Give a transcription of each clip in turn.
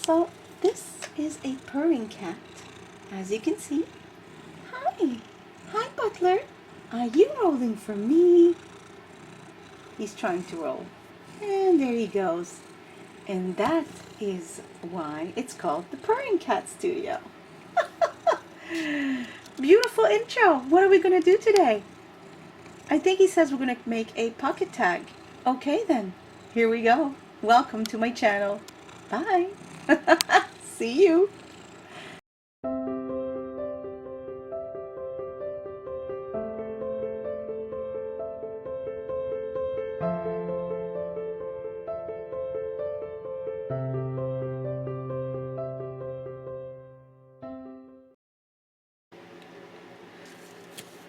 So this is a purring cat, as you can see. Hi, hi Butler. Are you rolling for me? He's trying to roll. And there he goes. And that is why it's called the Purring Cat Studio. Beautiful intro. What are we going to do today? I think he says we're going to make a pocket tag. Okay then, here we go. Welcome to my channel. Bye. See you.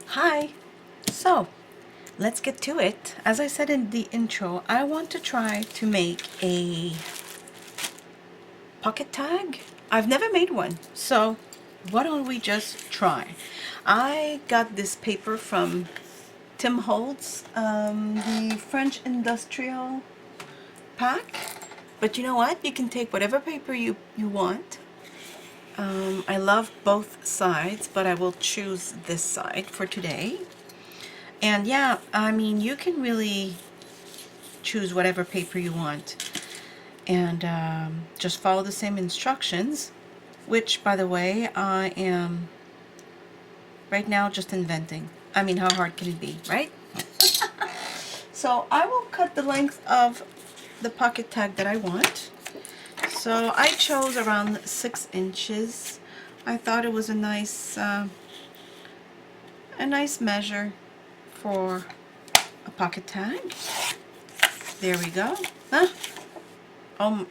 Hi. So, let's get to it. As I said in the intro, I want to try to make a pocket tag. I've never made one, so why don't we just try? I got this paper from Tim Holtz, the French industrial pack. But you know what? You can take whatever paper you want. I love both sides, but I will choose this side for today. And yeah, I mean, you can really choose whatever paper you want and just follow the same instructions, which, by the way, I am right now just inventing. I mean, how hard can it be, right? So I will cut the length of the pocket tag that I want. So I chose around 6 inches. I thought it was a nice measure for a pocket tag. There we go. Huh?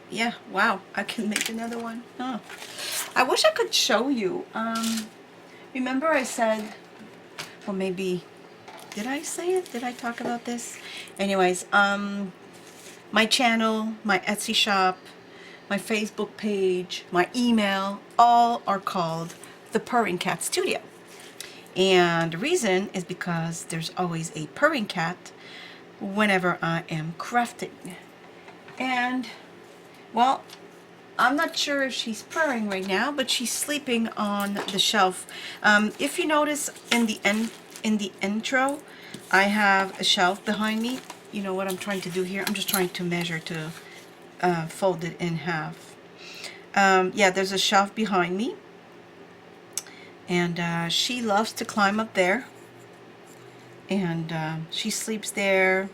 Yeah, wow, I can make another one. Huh. I wish I could show you. Remember I said, well, maybe, did I say it? Did I talk about this? Anyways, my channel, my Etsy shop, my Facebook page, my email, all are called the Purring Cat Studio. And the reason is because there's always a purring cat whenever I am crafting. And, well, I'm not sure if she's purring right now, but she's sleeping on the shelf. If you notice in the intro, I have a shelf behind me. You know what I'm trying to do here? I'm just trying to measure to fold it in half. Yeah, there's a shelf behind me, and she loves to climb up there, and she sleeps there.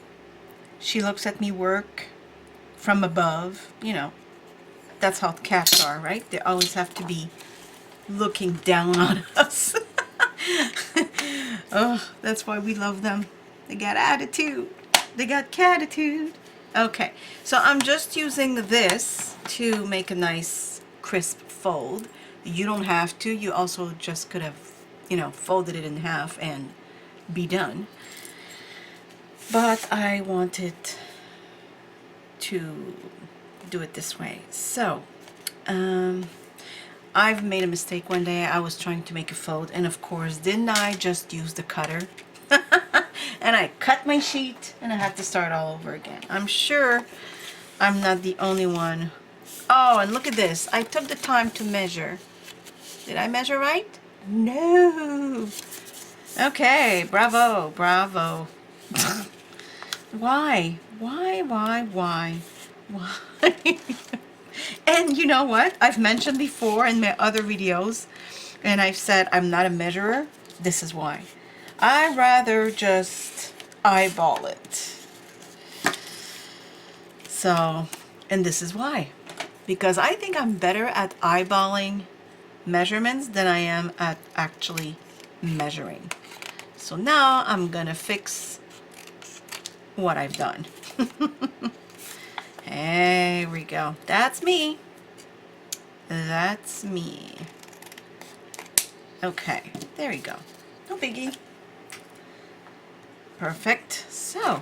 She looks at me work from above. You know, that's how cats are, right? They always have to be looking down on us. Oh, that's why we love them. They got attitude. They got catitude. Okay, so I'm just using this to make a nice crisp fold. You don't have to. You also just could have, you know, folded it in half and be done. But I wanted to do it this way. So, I've made a mistake one day. I was trying to make a fold, and of course, didn't I just use the cutter? And I cut my sheet, and I had to start all over again. I'm sure I'm not the only one. Oh, and look at this. I took the time to measure. Did I measure right? No. Okay, bravo, bravo. Why? Why? And you know what? I've mentioned before in my other videos, and I've said I'm not a measurer. This is why. I'd rather just eyeball it. So, and this is why. Because I think I'm better at eyeballing measurements than I am at actually measuring. So now I'm gonna fix what I've done. There we go. That's me. That's me. Okay, there we go. No biggie. Perfect. So,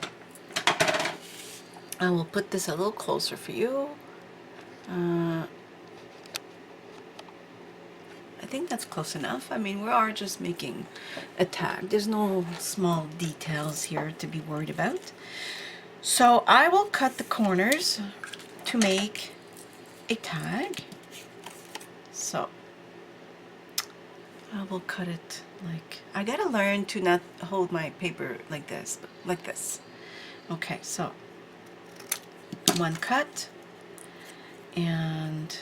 I will put this a little closer for you. I think that's close enough. I mean, we are just making a tag. There's no small details here to be worried about. So I will cut the corners to make a tag. So I will cut it like, I gotta learn to not hold my paper like this, but like this. Okay, so one cut, and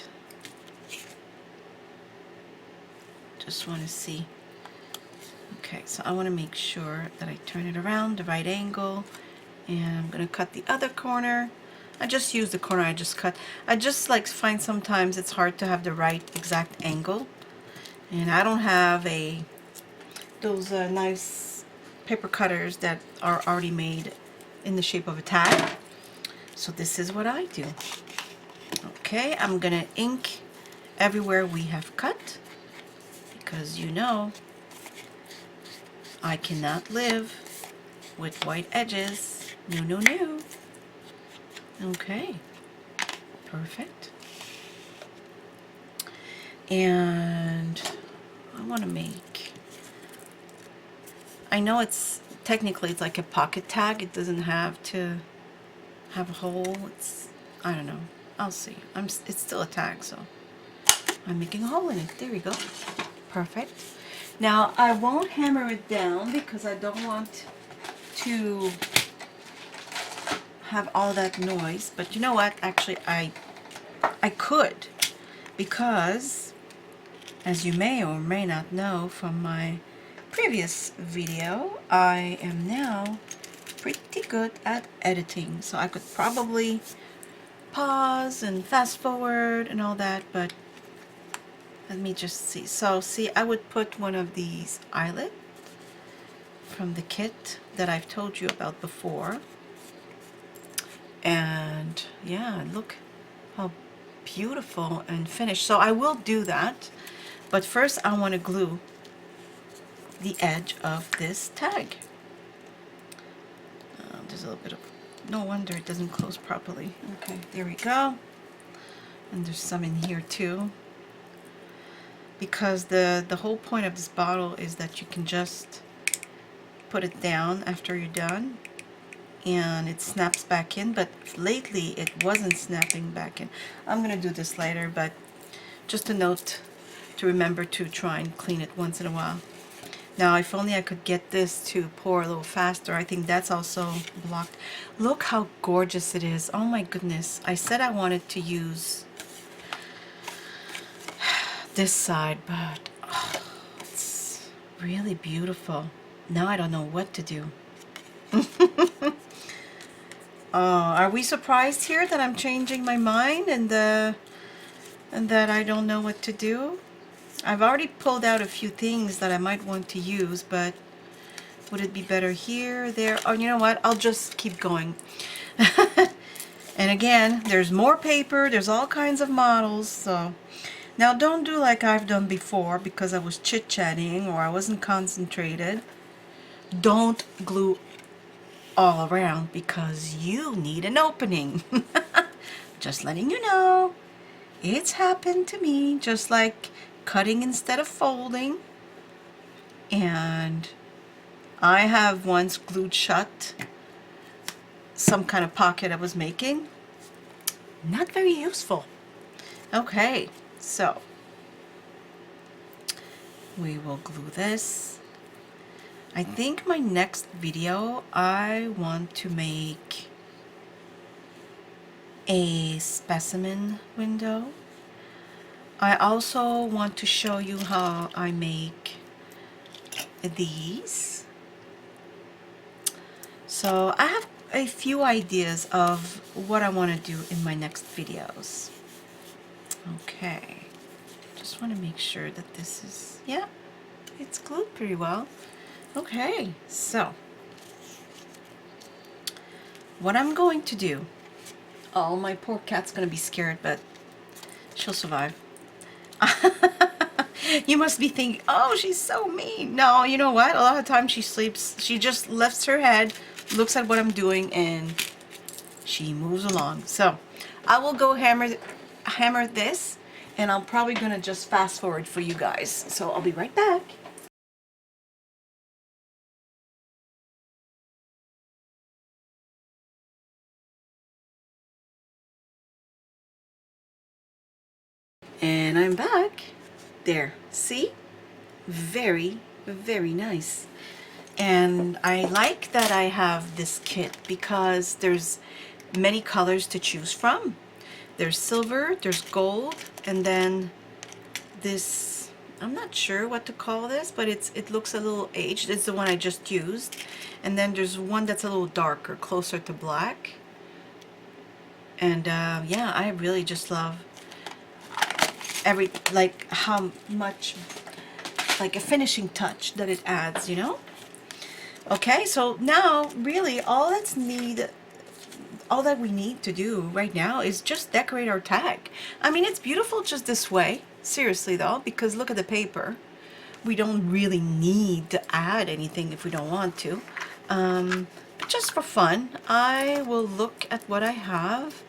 just want to see. Okay, so I want to make sure that I turn it around the right angle, and I'm going to cut the other corner. I just use the corner I just cut. I just like find sometimes it's hard to have the right exact angle, and I don't have those nice paper cutters that are already made in the shape of a tag. So this is what I do. Okay, I'm gonna ink everywhere we have cut, because you know I cannot live with white edges. No, no, no. Okay, perfect. And I want to make, I know it's technically it's like a pocket tag. It doesn't have to have a hole. It's, I don't know. I'll see. It's still a tag, so I'm making a hole in it. There we go. Perfect. Now I won't hammer it down because I don't want to have all that noise. But you know what? Actually, I could, because as you may or may not know from my previous video, I am now pretty good at editing. So I could probably pause and fast forward and all that, but let me just see. So see, I would put one of these eyelets from the kit that I've told you about before. And yeah, look how beautiful and finished. So I will do that, but first I want to glue the edge of this tag. There's a little bit of, no wonder it doesn't close properly. Okay, there we go. And there's some in here too, because the whole point of this bottle is that you can just put it down after you're done and it snaps back in, but lately it wasn't snapping back in. I'm gonna do this later, but just a note to remember to try and clean it once in a while. Now if only I could get this to pour a little faster. I think that's also blocked. Look how gorgeous it is. Oh my goodness. I said I wanted to use this side, but oh, it's really beautiful. Now I don't know what to do. Are we surprised here that I'm changing my mind and that I don't know what to do? I've already pulled out a few things that I might want to use, but would it be better here, there? Oh, you know what? I'll just keep going. And again, there's more paper. There's all kinds of models. So now don't do like I've done before because I was chit-chatting or I wasn't concentrated. Don't glue all around because you need an opening. Just letting you know. It's happened to me, just like cutting instead of folding. And I have once glued shut some kind of pocket I was making. Not very useful. Okay, so we will glue this. I think my next video I want to make a specimen window. I also want to show you how I make these. So I have a few ideas of what I want to do in my next videos. Okay, just want to make sure that this is, yeah, it's glued pretty well. Okay, so what I'm going to do, oh, my poor cat's going to be scared, but she'll survive. You must be thinking, oh, she's so mean. No, you know what? A lot of times she sleeps, she just lifts her head, looks at what I'm doing, and she moves along. So I will go hammer this, and I'm probably going to just fast forward for you guys. So I'll be right back. And I'm back. There, see? Very, very nice. And I like that I have this kit because there's many colors to choose from. There's silver, there's gold, and then this, I'm not sure what to call this, but it looks a little aged. It's the one I just used. And then there's one that's a little darker, closer to black. And yeah, I really just love like how much, like a finishing touch that it adds, you know? Okay, so now really all that we need to do right now is just decorate our tag. I mean, it's beautiful just this way, seriously though, because look at the paper. We don't really need to add anything if we don't want to. But just for fun, I will look at what I have.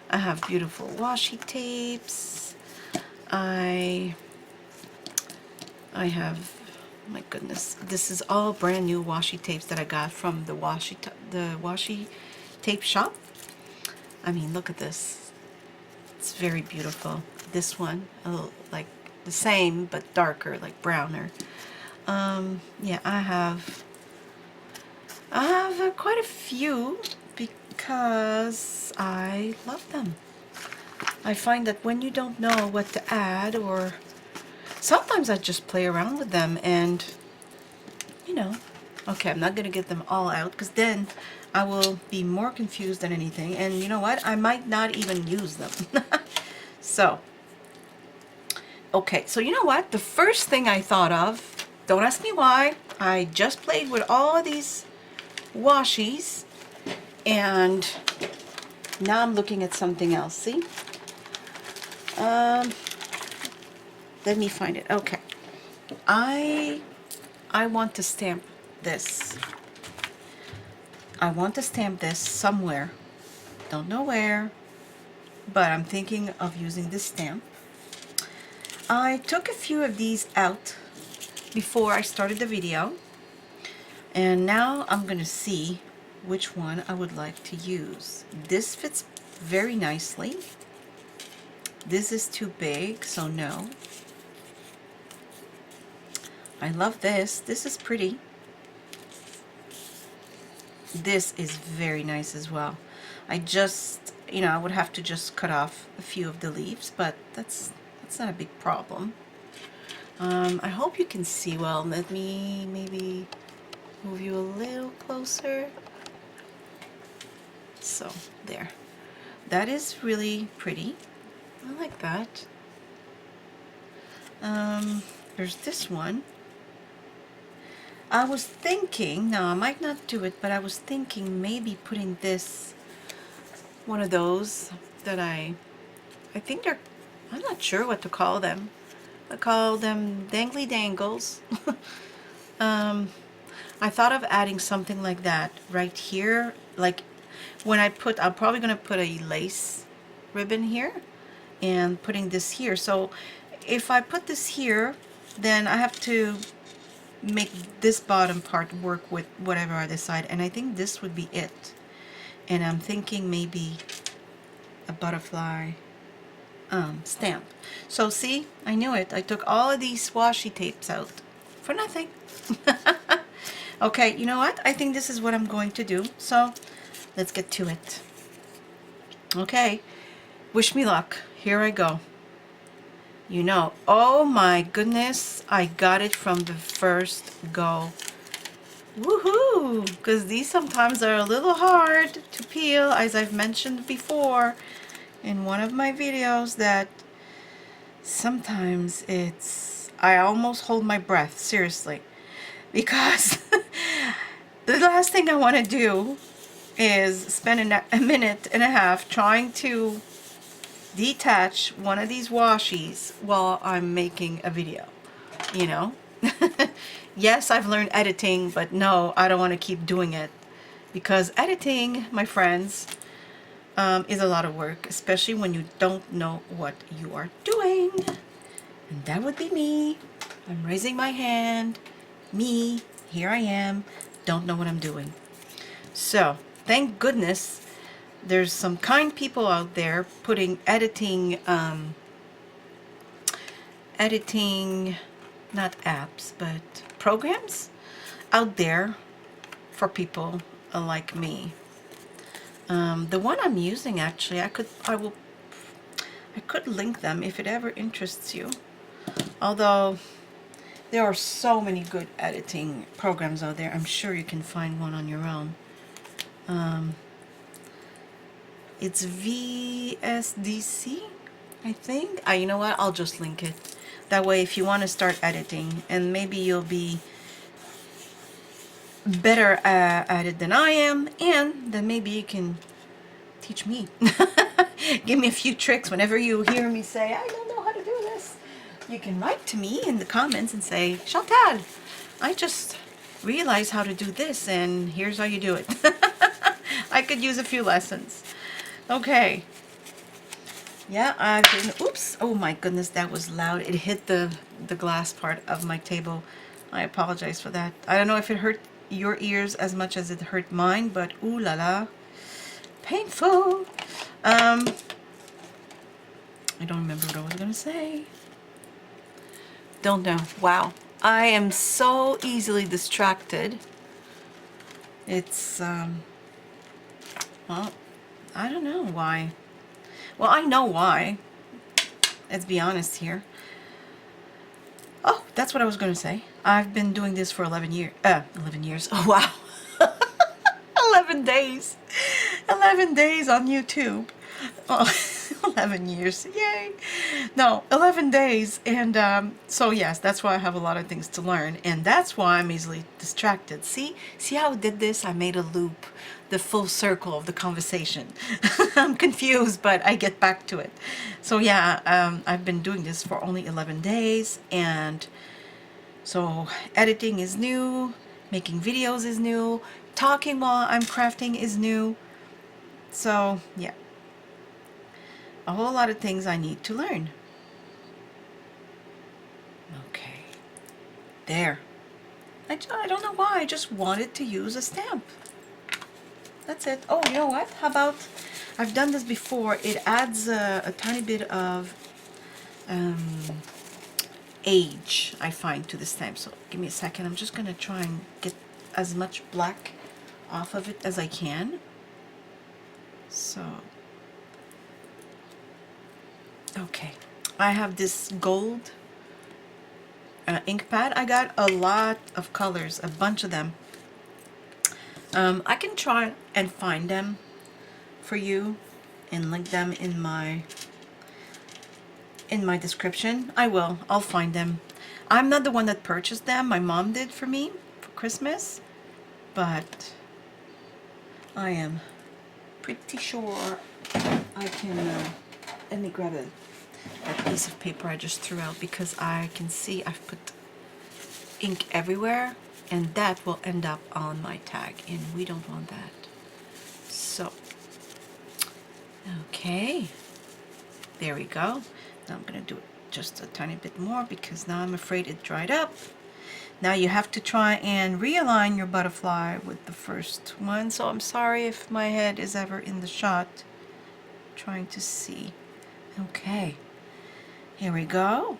I have beautiful washi tapes. I have, my goodness, this is all brand new washi tapes that I got from the washi tape shop. I mean, look at this. It's very beautiful. This one, a little like the same but darker, like browner. Yeah, I have quite a few because I love them. I find that when you don't know what to add, or sometimes I just play around with them and, you know, okay, I'm not going to get them all out because then I will be more confused than anything. And you know what? I might not even use them. So, okay, so you know what? The first thing I thought of, don't ask me why, I just played with all of these washies and now I'm looking at something else. See? Let me find it. Okay. I want to stamp this. I want to stamp this somewhere. Don't know where, but I'm thinking of using this stamp. I took a few of these out before I started the video, and now I'm going to see which one I would like to use. This fits very nicely. This is too big, so no. I love this. This is pretty. This is very nice as well. I just, you know, I would have to just cut off a few of the leaves, but that's not a big problem. I hope you can see well. Let me maybe move you a little closer. So, there. That is really pretty. I like that. There's this one. I was thinking, no, I might not do it, but I was thinking maybe putting this, one of those that I think they're, I'm not sure what to call them. I call them dangly dangles. I thought of adding something like that right here. Like when I'm probably going to put a lace ribbon here and putting this here. So if I put this here, then I have to make this bottom part work with whatever I decide, and I think this would be it. And I'm thinking maybe a butterfly stamp. So see, I knew it. I took all of these washi tapes out for nothing. Okay, you know what? I think this is what I'm going to do. So let's get to it. Okay, wish me luck. Here I go. You know, oh my goodness, I got it from the first go. Woohoo! Because these sometimes are a little hard to peel, as I've mentioned before in one of my videos, that sometimes I almost hold my breath, seriously. Because the last thing I want to do is spend a minute and a half trying to detach one of these washies while I'm making a video, you know. Yes, I've learned editing, but no, I don't want to keep doing it, because editing, my friends, is a lot of work, especially when you don't know what you are doing. And that would be me. I'm raising my hand. Me, here I am, don't know what I'm doing. So thank goodness there's some kind people out there putting editing editing, not apps, but programs out there for people like me. The one I'm using, actually, I could link them if it ever interests you. Although there are so many good editing programs out there, I'm sure you can find one on your own. It's VSDC, I think. You know what? I'll just link it. That way, if you want to start editing, and maybe you'll be better at it than I am, and then maybe you can teach me. Give me a few tricks whenever you hear me say, I don't know how to do this. You can write to me in the comments and say, Chantal, I just realized how to do this, and here's how you do it. I could use a few lessons. Okay. Yeah, I've been, oops, oh my goodness, that was loud. It hit the glass part of my table. I apologize for that. I don't know if it hurt your ears as much as it hurt mine, but ooh la la, painful. I don't remember what I was gonna say. Don't know. Wow, I am so easily distracted. It's well, I don't know why. Well, I know why. Let's be honest here. Oh, that's what I was going to say. I've been doing this for 11 years. 11 years. Oh, wow. 11 days. 11 days on YouTube. Oh, 11 years. Yay. No, 11 days. And so, yes, that's why I have a lot of things to learn. And that's why I'm easily distracted. See how I did this? I made a loop. The full circle of the conversation. I'm confused, but I get back to it. So yeah, I've been doing this for only 11 days, and so editing is new, making videos is new, talking while I'm crafting is new. So yeah, a whole lot of things I need to learn. Okay, there. I don't know why, I just wanted to use a stamp. That's it. Oh, you know what? How about, I've done this before. It adds a tiny bit of age, I find, to the stamp. So give me a second. I'm just going to try and get as much black off of it as I can. So, okay. I have this gold ink pad. I got a lot of colors, a bunch of them. I can try and find them for you and link them in my description. I'll find them. I'm not the one that purchased them. My mom did for me for Christmas, but I am pretty sure I can let me grab that piece of paper I just threw out, because I can see I've put ink everywhere, and that will end up on my tag, and we don't want that. So, okay, there we go. Now I'm going to do it just a tiny bit more, because now I'm afraid it dried up. Now you have to try and realign your butterfly with the first one. So I'm sorry if my head is ever in the shot. Trying to see. Okay, here we go.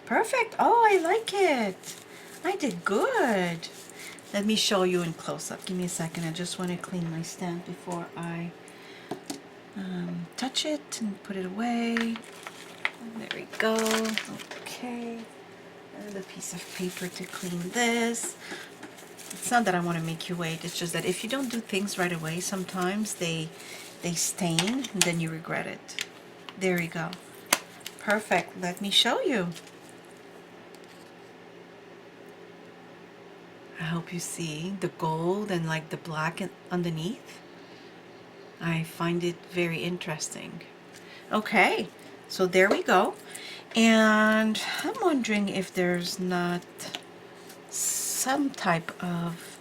Perfect. Oh, I like it. I did good. Let me show you in close-up. Give me a second. I just want to clean my stamp before I touch it and put it away. There we go. Okay. And a piece of paper to clean this. It's not that I want to make you wait. It's just that if you don't do things right away, sometimes they stain, and then you regret it. There we go. Perfect. Let me show you. I hope you see the gold and like the black underneath. I find it very interesting. Okay, so there we go. And I'm wondering if there's not some type of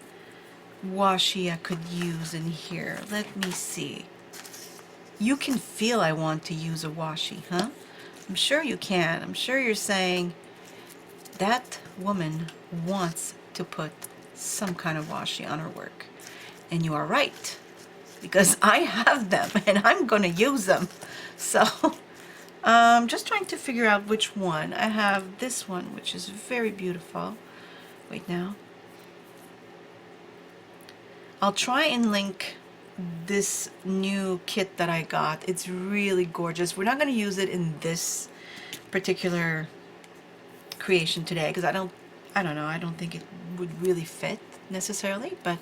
washi I could use in here. Let me see. You can feel I want to use a washi, huh? I'm sure you can. I'm sure you're saying that woman wants to put some kind of washi on her work. And you are right, because I have them and I'm going to use them. So Just trying to figure out which one. I have this one, which is very beautiful. Wait now. I'll try and link this new kit that I got. It's really gorgeous. We're not going to use it in this particular creation today because I don't know, I don't think it would really fit necessarily, but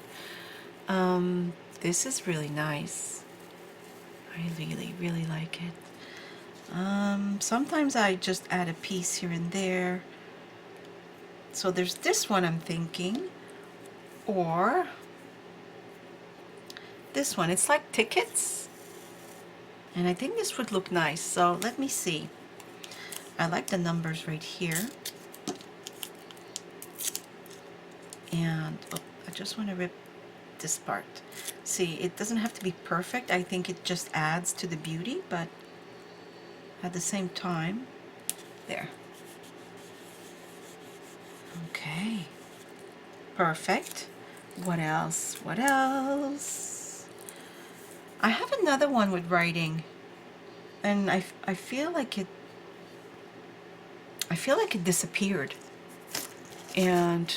this is really nice. I really like it. Sometimes I just add a piece here and there. So there's this one I'm thinking, or this one. It's like tickets, and I think this would look nice. So let me see. I like the numbers right here. And oh, I just want to rip this part. See, it doesn't have to be perfect. I think it just adds to the beauty, but at the same time, there. Okay, perfect. What else? What else? I have another one with writing, and I feel like it disappeared, and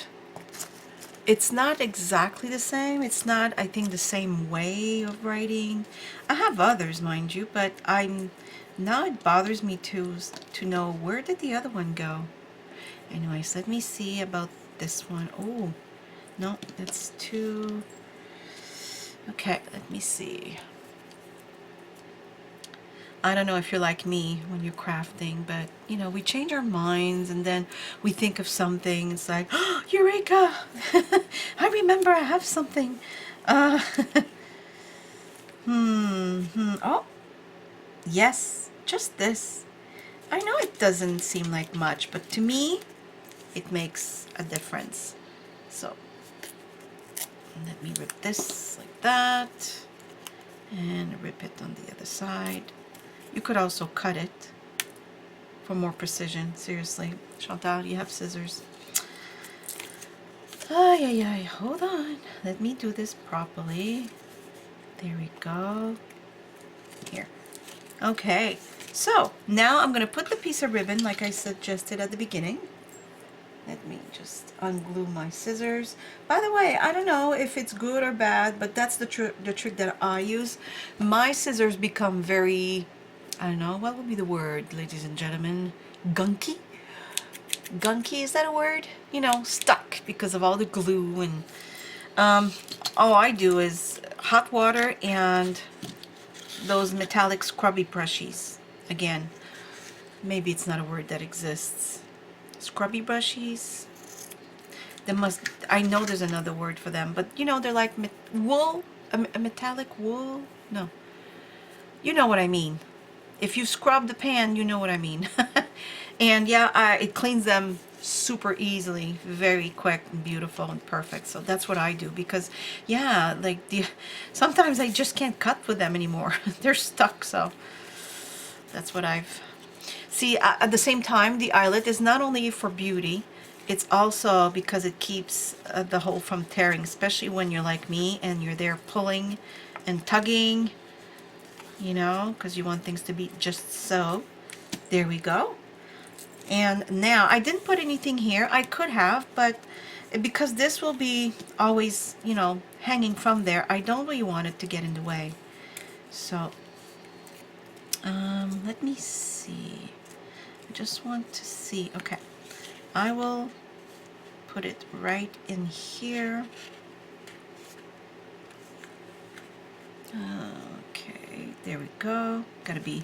it's not exactly the same. It's not, I think, the same way of writing. I have others, mind you, but now it bothers me to know where did the other one go. Anyways, let me see about this one. Oh, no, that's too... Okay, let me see. I don't know if you're like me when you're crafting, but you know, we change our minds and then we think of something. It's like, oh, Eureka! I remember I have something. Oh, yes, just this. I know it doesn't seem like much, but to me, it makes a difference. So, let me rip this like that, and rip it on the other side. You could also cut it for more precision. Seriously, Chantal, you have scissors. Ay, ay, ay, hold on. Let me do this properly. There we go. Here. Okay, so now I'm going to put the piece of ribbon like I suggested at the beginning. Let me just unglue my scissors. By the way, I don't know if it's good or bad, but that's the trick that I use. My scissors become very, I don't know, what would be the word, ladies and gentlemen? Gunky? Gunky, is that a word? You know, stuck because of all the glue. And all I do is hot water and those metallic scrubby brushies. Again, maybe it's not a word that exists. Scrubby brushies. There must, I know there's another word for them, but you know, they're like wool, a metallic wool. No, you know what I mean. If you scrub the pan, you know what I mean. And yeah, it cleans them super easily, very quick and beautiful and perfect. So that's what I do, because yeah, like sometimes I just can't cut with them anymore. They're stuck. So that's what I've... See, at the same time, the eyelet is not only for beauty, it's also because it keeps the hole from tearing, especially when you're like me and you're there pulling and tugging, you know, because you want things to be just so. There we go. And now, I didn't put anything here. I could have, but because this will be always, you know, hanging from there, I don't really want it to get in the way. So, let me see. I just want to see. Okay, I will put it right in here. Okay, there we go. Gotta be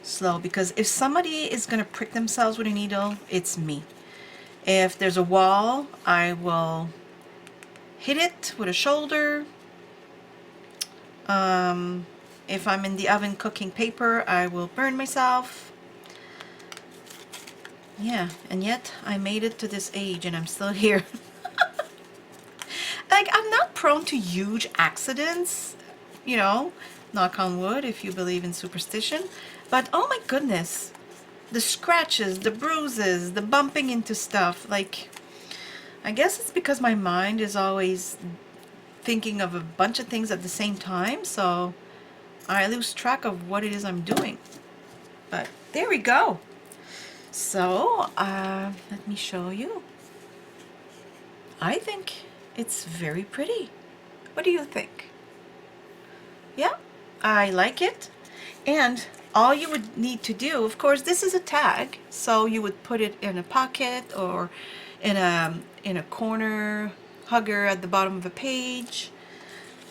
slow, because if somebody is gonna prick themselves with a needle, it's me. If there's a wall, I will hit it with a shoulder. If I'm in the oven cooking paper, I will burn myself. Yeah, and yet I made it to this age and I'm still here. Like, I'm not prone to huge accidents, you know, knock on wood if you believe in superstition, but oh my goodness, the scratches, the bruises, the bumping into stuff, like, I guess it's because my mind is always thinking of a bunch of things at the same time, so I lose track of what it is I'm doing. But there we go. So let me show you. I think it's very pretty. What do you think? Yeah, I like it. And all you would need to do, of course, this is a tag, so you would put it in a pocket or in a corner hugger at the bottom of a page,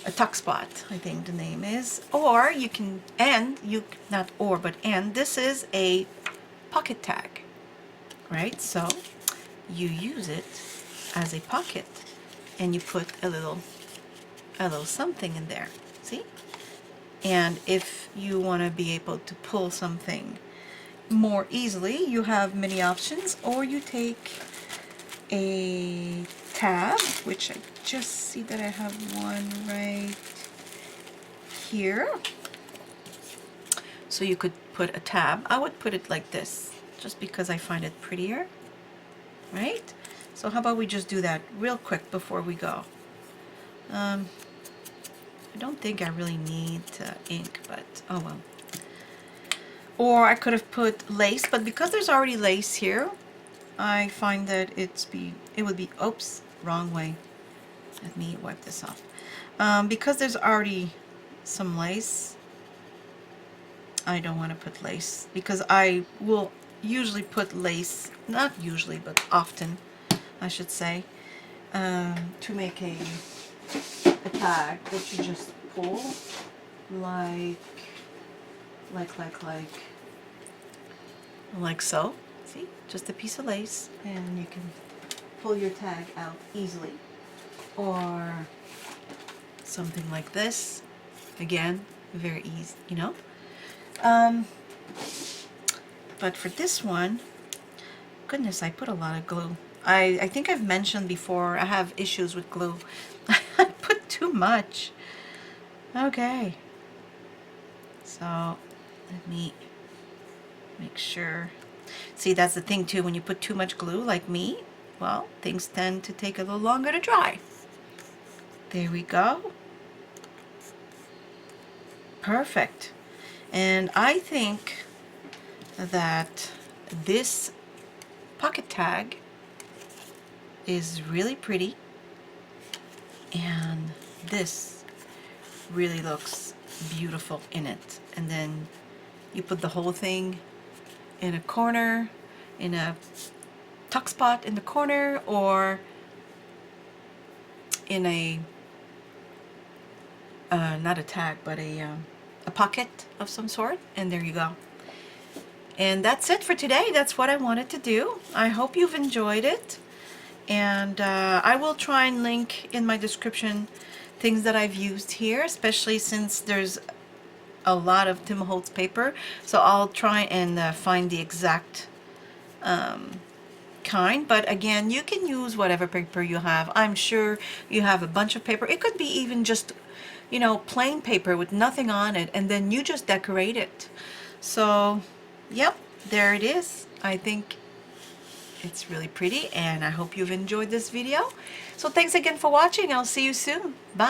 a tuck spot, I think the name is. Or you can, and you, not or, but and, this is a pocket tag, right? So you use it as a pocket and you put a little something in there, see? And if you want to be able to pull something more easily, you have many options. Or you take a tab, which I just see that I have one right here. So you could put a tab. I would put it like this, just because I find it prettier, right? So how about we just do that real quick before we go. I don't think I really need ink, but oh well. Or I could have put lace, but because there's already lace here, I find that it would be, oops, wrong way. Let me wipe this off. Because there's already some lace, I don't want to put lace, because I will usually put lace, not usually, but often, I should say, to make a tag that you just pull like so. See, just a piece of lace, and you can pull your tag out easily. Or something like this, again, very easy, you know. But for this one, goodness, I put a lot of glue. I think I've mentioned before, I have issues with glue. I put too much. Okay, so let me make sure. See, that's the thing too, when you put too much glue like me, well, things tend to take a little longer to dry. There we go. Perfect. And I think that this pocket tag is really pretty, and this really looks beautiful in it. And then you put the whole thing in a corner, in a tuck spot in the corner, or in a not a tag, but a pocket of some sort, and there you go. And that's it for today. That's what I wanted to do. I hope you've enjoyed it, and I will try and link in my description things that I've used here, especially since there's a lot of Tim Holtz paper, so I'll try and find the exact kind. But again, you can use whatever paper you have. I'm sure you have a bunch of paper. It could be even just, you know, plain paper with nothing on it, and then you just decorate it. So yep, there it is. I think it's really pretty, and I hope you've enjoyed this video. So thanks again for watching. I'll see you soon. Bye.